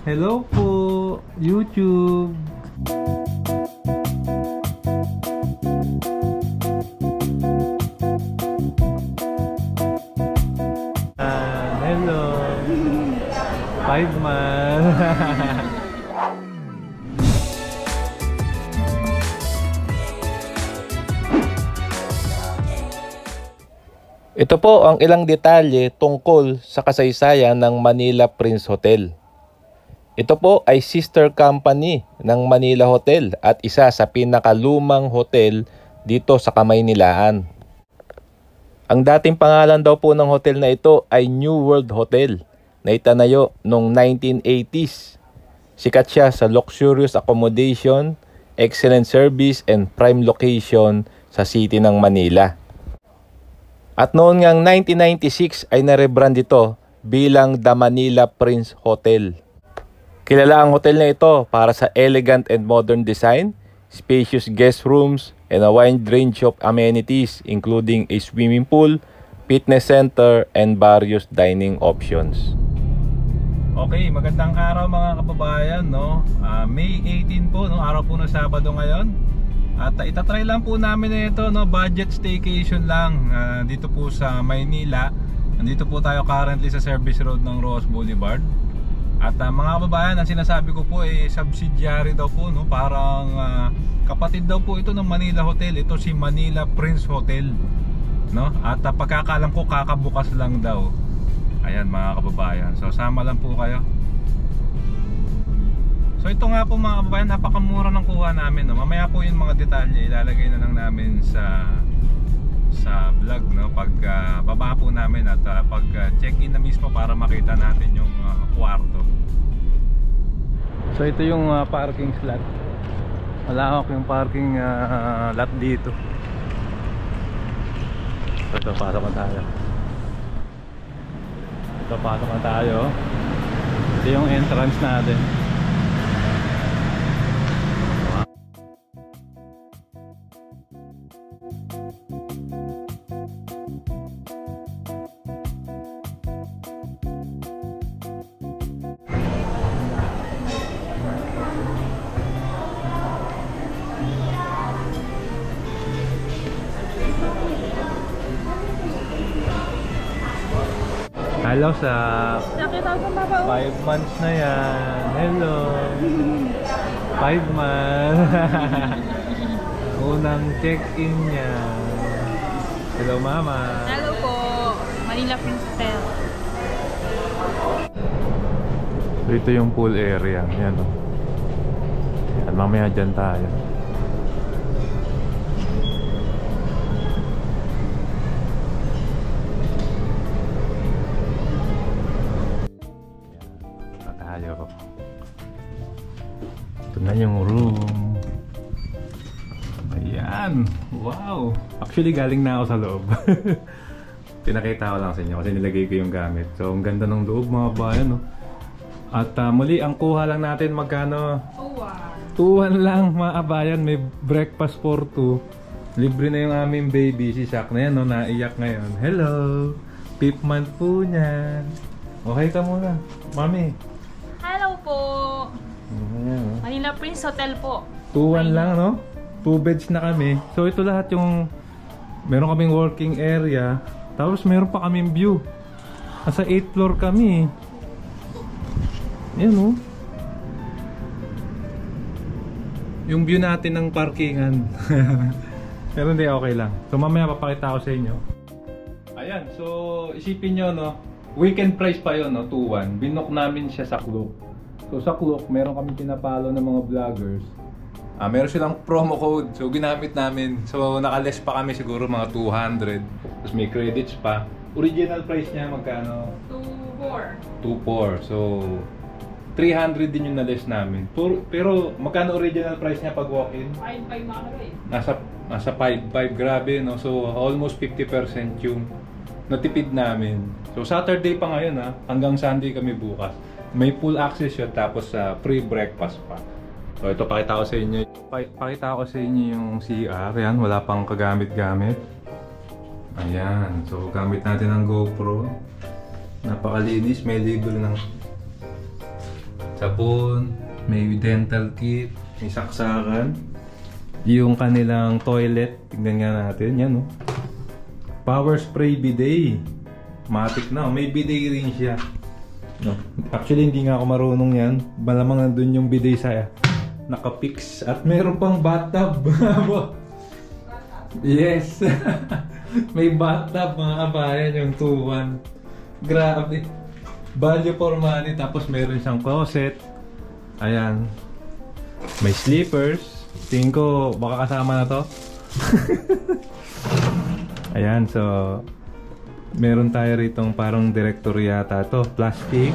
Hello po, YouTube. Hello. 5 months. Ito po ang ilang detalye tungkol sa kasaysayan ng Manila Prince Hotel. Ito po ay sister company ng Manila Hotel at isa sa pinakalumang hotel dito sa Kamaynilaan. Ang dating pangalan daw po ng hotel na ito ay New World Hotel na itanayo noong 1980s. Sikat siya sa luxurious accommodation, excellent service and prime location sa city ng Manila. At noon ngang 1996 ay narebrand ito bilang The Manila Prince Hotel. Kilala ang hotel na ito para sa elegant and modern design, spacious guest rooms, and a wide range of amenities including a swimming pool, fitness center, and various dining options. Okay, magandang araw mga kababayan, no? May 18 po, no? Araw po ng Sabado ngayon. At itatry lang po namin na ito, no? Budget staycation lang dito po sa Maynila. Nandito po tayo currently sa Service Road ng Ross Boulevard. At mga kababayan, ang sinasabi ko po ay subsidiary daw po, no? Parang kapatid daw po ito ng Manila Hotel. Ito si Manila Prince Hotel, no? At pagkakalam ko kakabukas lang daw. Ayan mga kababayan, so sama lang po kayo. So ito nga po mga kababayan, napakamura ng kuha namin, no? Mamaya po yung mga detalye ilalagay na lang namin sa vlog, no? Pag baba po namin at pag check-in na mismo para makita natin yung kwarto. So ito yung parking slot. Malawak yung parking lot dito. Ito, pasok na tayo. Ito, pasok na tayo. Ito yung entrance natin. Hello sa 5 months na yan. Hello. 5 months. Unang check-in niya. Hello mama. Hello po. Manila Prince Hotel. So ito yung pool area. Yan o. Yan, mamaya dyan tayo. Ito na yung room. Ayan. Wow. Actually galing na ako sa loob. Pinakita ko lang sa inyo kasi nilagay ko yung gamit. So ang ganda ng loob mga bayan, no? At muli ang kuha lang natin magkano? 2-1 lang mga kabayan. May breakfast for 2. Libre na yung aming baby. Si Shaq na yan, no? Naiyak ngayon. Hello. 5th month po niya. Okay ka muna mami. Hello po. Ayan, Manila Prince Hotel po. 2-1 lang, no? 2 beds na kami. So ito lahat yung meron kaming working area. Tapos meron pa kaming view. Nasa 8th floor kami. Ayan, no? Yung view natin ng parkingan. Pero hindi, okay lang. So mamaya papakita ko sa inyo. Ayan, so isipin nyo, no? Weekend price pa yun, no? 2-1. Binook namin siya sa Klook. So sa Klook, meron kami pinapalo ng mga vloggers. Meron silang promo code. So ginamit namin. So nakaless pa kami siguro mga 200. Tapos may credits pa. Original price niya magkano? 2.4. So 300 din yung na-less namin. Pero magkano original price niya pag walk-in? 5.5 makakawin. Nasa 5.5. Grabe, no? So almost 50% yung natipid namin. So Saturday pa ngayon, ha? Hanggang Sunday kami bukas. May full access yun, tapos free breakfast pa. So ito, pakita ko sa inyo. Pakita ko sa inyo yung CR. Yan, wala pang kagamit-gamit. Ayan, so gamit natin ang GoPro. Napakalinis, may label ng sabon, may dental kit, may saksakan. Yung kanilang toilet, tingnan nga natin, yan oh. Power spray bidet. Matik na, may bidet rin siya. No. Actually, hindi nga ako marunong yan. Malamang nandun yung bidet sa nakapix. At meron pang bathtub. Yes! May bathtub mga kabayan, yung 2-1. Grabe. Value for money. Tapos meron siyang closet. Ayan. May slippers. Tingin ko baka kasama na to. Ayan, so meron tayo ritong parang directory yata to. Plastic.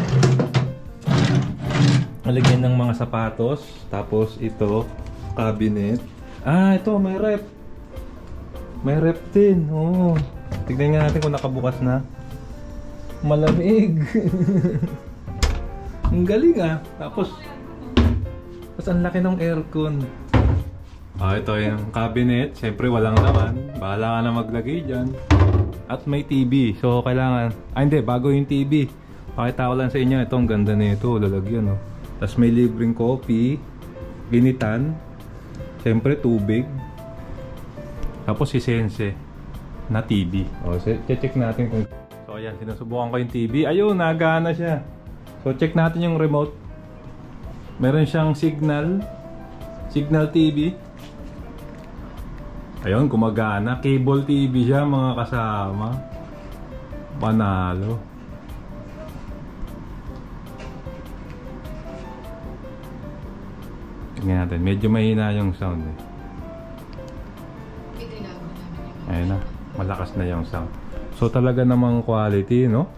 Alagyan ng mga sapatos. Tapos ito, cabinet. Ah, ito may rep. May rep din. Oh. Tignan nga natin kung nakabukas na. Malamig. Ang galing ah. Tapos ang laki ng aircon. Ah, ito yung cabinet. Siyempre walang laman. Bahala ka na maglagay dyan. At may TV. So kailangan... Ah hindi, bago yung TV. Pakita ko lang sa inyo. Ito ang ganda na ito. Lalagyan oh. Tapos may libreng coffee. Ginitan. Siyempre tubig. Tapos si Sense na TV. O, check natin kung... So ayan, sinusubukan ko yung TV. Ayun, nagana siya. So check natin yung remote. Meron siyang signal TV. Ayun, gumagana. Cable TV siya mga kasama. Panalo. Tingnan natin, medyo mahina yung sound eh. Ayun na, malakas na yung sound. So talaga namang quality, no?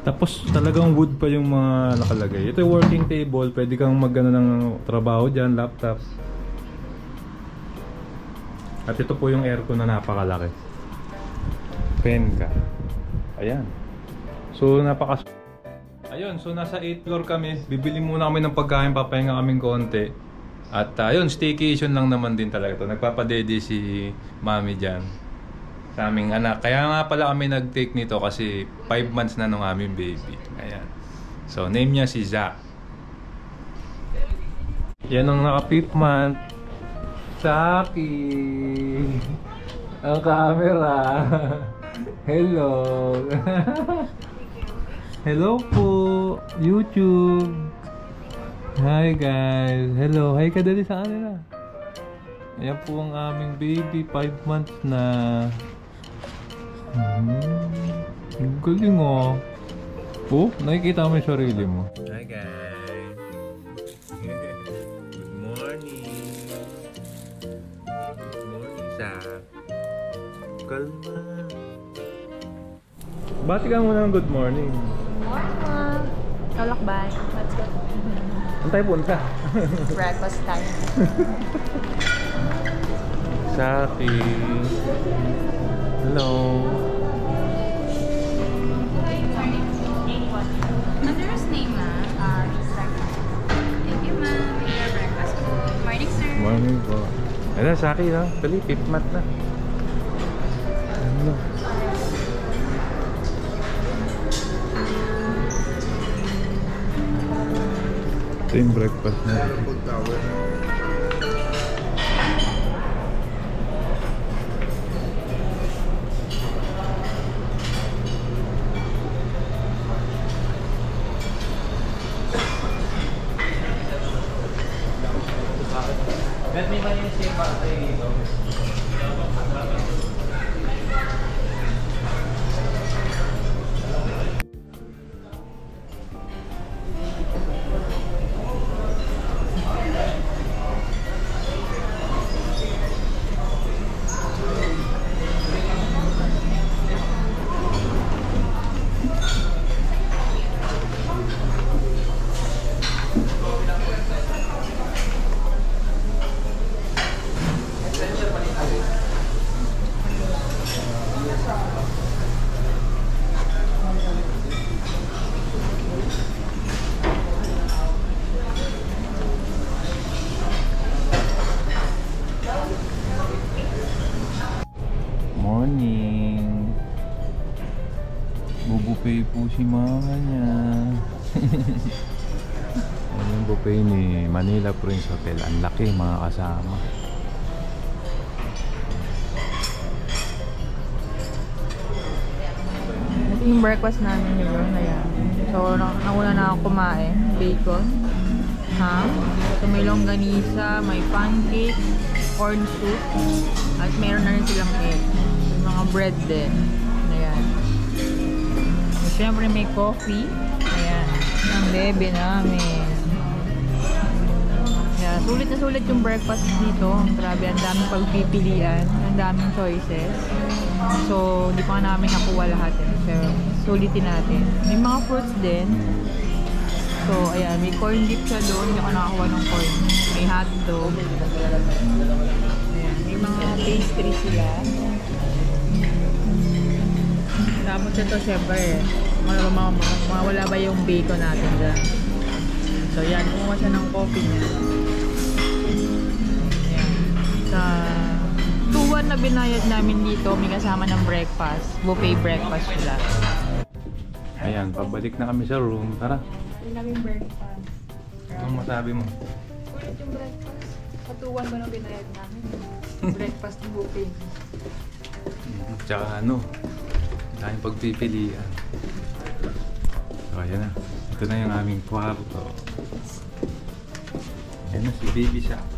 Tapos talagang wood pa yung mga nakalagay. Ito yung working table, pwede kang mag-ano ng trabaho dyan, laptop. At ito po yung aircon na napakalaki. Pen ka. Ayan. So ayun, so nasa 8th floor kami. Bibili muna kami ng pagkain, papahinga kaming konti. At ayun, staycation lang naman din talaga to. Nagpapadede si Mami dyan sa aming anak. Kaya nga pala kami nag-take nito kasi 5 months na nung aming baby. Ayan. So name niya si Zach. Yan ang naka-5 month. Saki. Ang camera. Hello. Hello po, YouTube. Hi guys. Hello. Hi ka dali sa kanila. Ayan po ang aming baby. 5 months na. Ang galing oh. Oh, nakikita mo yung sarili mo. Hi guys. Good morning. Good morning, Zach. Kalma. Bati ka muna ng good morning. Morning. Kalakbay. Let's go. Saan tayo punta? Breakfast time. Saki. Hello. Mother's name thank you ma'am. Your breakfast po. Morning sir. Morning po. Ayan, Saki no? Dali, 5th month na. Ano? Ito yung breakfast na. Let me man yung shape pa tayo dito. buffet po si mama niya. Ayan yung buffet ni Manila Prince Hotel. Ang laki, mga kasama. Ito yung breakfast namin ni Bro. Ayan. So, nauna na ako kumain. Bacon, ham, so may longganisa, may pancake, corn soup, at meron na rin silang egg. May mga bread din. Ayan. So, syempre may coffee. Ayan. Ang bebe namin. Ayan. Sulit na sulit yung breakfast dito. Grabe, ang daming pagpipilian. Ang daming choices. So, hindi pa namin nakuha lahat. Pero, sulitin natin. May mga fruits din. So, ayan. May corn dip siya doon. Hindi ako nakakuha ng corn. May hotdog. Ayan. May mga pastry sila. Tapos ito, syempre, mawala ba yung bacon natin dyan. So, yan. Kumuha siya ng coffee niya. Ayan. Sa 2-1 na binayad namin dito, may kasama ng breakfast. Buffet breakfast sila. Ayan, pabalik na kami sa room. Tara. Hindi namin breakfast. Anong masabi mo? Ulit yung breakfast. Sa 2-1 ba na binayad namin? Breakfast buffet. Tsaka ano, dahil pagpipilian. So, ayan na. Ito na yung aming kwarto. Ayan na si Baby Shop.